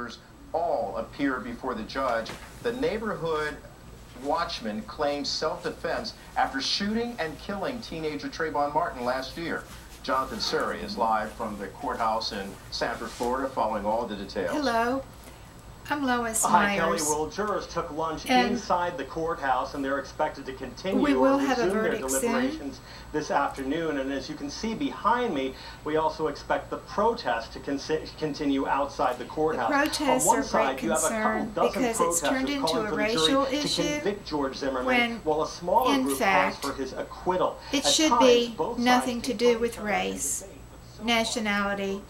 rioters all appeared before the judge. The neighborhood watchman claims self-defense after shooting and killing teenager Trayvon Martin last year. Jonathan Surrey is live from the courthouse in Sanford, Florida, following all the details. Hello. I'm Lois Hi, Myers. Kelly. Well, jurors took lunch inside the courthouse, and they're expected to continue We will or have a resume their verdict deliberations this afternoon. And as you can see behind me, we also expect the protest to continue outside the courthouse. The protests On one are side, great you have a concern couple dozen because it's turned protesters into calling a for the racial jury issue to convict George Zimmerman, when, while a smaller in group fact, calls for his acquittal. it At should times, be both nothing sides to do with race, nationality,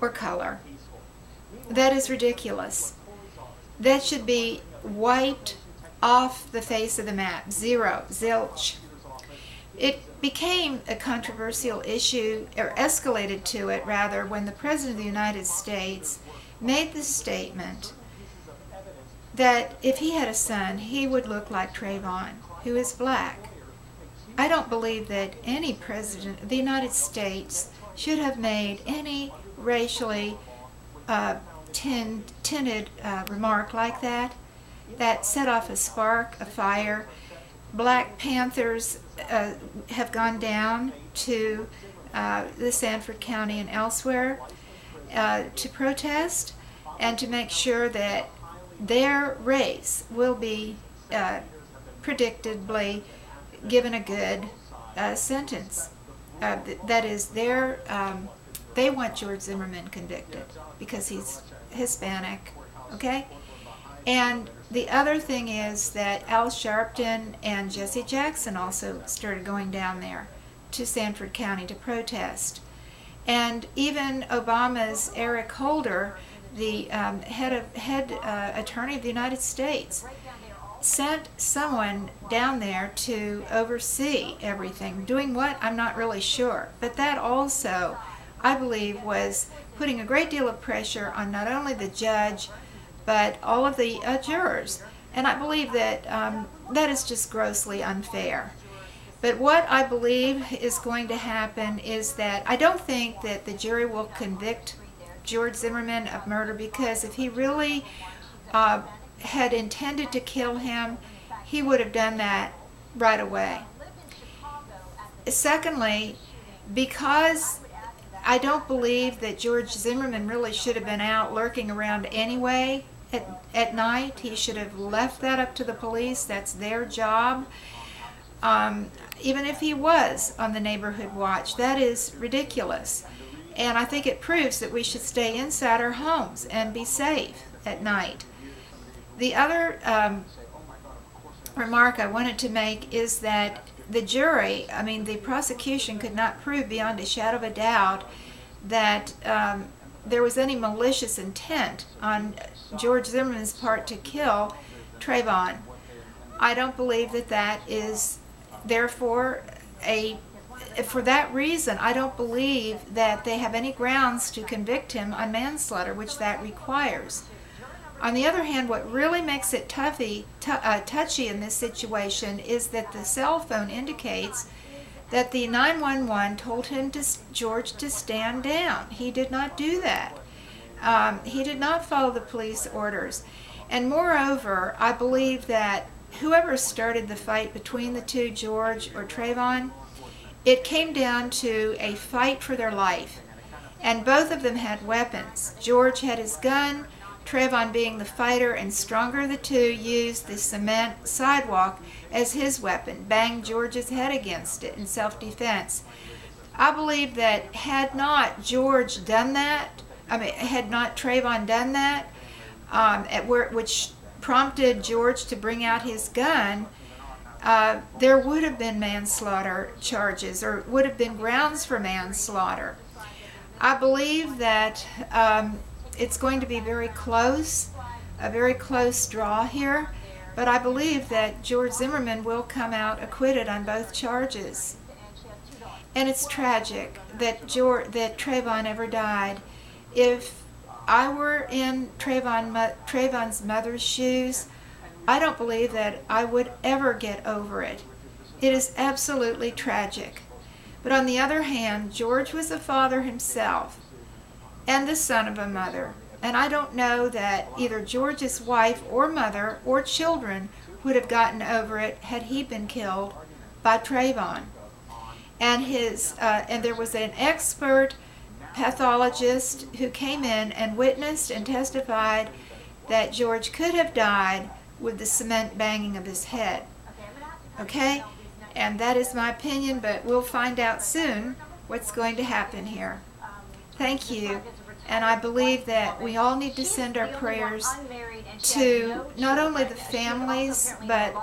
or color. That is ridiculous. That should be wiped off the face of the map. Zero. Zilch. It became a controversial issue, or escalated to it rather, when the President of the United States made the statement that if he had a son, he would look like Trayvon, who is black. I don't believe that any president of the United States should have made any racially tinted remark like that. That set off a spark, a fire. Black Panthers have gone down to the Sanford County and elsewhere to protest and to make sure that their race will be predictably given a good sentence. That is, they want George Zimmerman convicted because he's Hispanic, okay? And the other thing is that Al Sharpton and Jesse Jackson also started going down there to Sanford County to protest. And even Obama's Eric Holder, the head attorney of the United States, sent someone down there to oversee everything. Doing what? I'm not really sure. But that also, I believe, was putting a great deal of pressure on not only the judge, but all of the jurors. And I believe that that is just grossly unfair. But what I believe is going to happen is that I don't think that the jury will convict George Zimmerman of murder, because if he really had intended to kill him, he would have done that right away. Secondly, because I don't believe that George Zimmerman really should have been out lurking around anyway at night. He should have left that up to the police. That's their job. Even if he was on the neighborhood watch, that is ridiculous. And I think it proves that we should stay inside our homes and be safe at night. The other remark I wanted to make is that the jury, the prosecution could not prove beyond a shadow of a doubt that there was any malicious intent on George Zimmerman's part to kill Trayvon. I don't believe that that is, therefore, for that reason, I don't believe that they have any grounds to convict him on manslaughter, which that requires. On the other hand, what really makes it touchy in this situation is that the cell phone indicates that the 911 told George to stand down. He did not do that. He did not follow the police orders. And moreover, I believe that whoever started the fight between the two, George or Trayvon, it came down to a fight for their life. And both of them had weapons. George had his gun. Trayvon, being the fighter and stronger of the two, used the cement sidewalk as his weapon, banged George's head against it in self-defense. I believe that had not George done that, had not Trayvon done that, which prompted George to bring out his gun, there would have been manslaughter charges, or would have been grounds for manslaughter. I believe that it's going to be very close, a very close draw here, but I believe that George Zimmerman will come out acquitted on both charges. And it's tragic that Trayvon ever died. If I were in Trayvon's mother's shoes, I don't believe that I would ever get over it. It is absolutely tragic. But on the other hand, George was a father himself and the son of a mother. And I don't know that either George's wife or mother or children would have gotten over it had he been killed by Trayvon. And there was an expert pathologist who came in and witnessed and testified that George could have died with the cement banging of his head. Okay? And that is my opinion, but we'll find out soon what's going to happen here. Thank you. And I believe that we all need to send our prayers to not only the families, but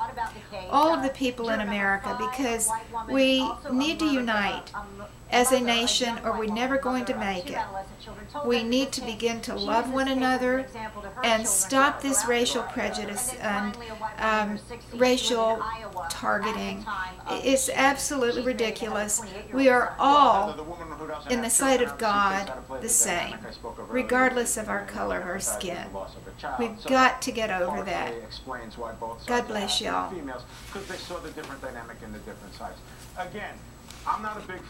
all of the people in America, because we need to unite as a nation or we're never going to make it. We need to begin to love one another and stop this racial prejudice and racial targeting. It's absolutely ridiculous. We are all, in the sight of God, the same, regardless of our color of our skin. We've got to get over that. God bless y'all. Because they saw the different dynamic in the different sides. Again, I'm not a big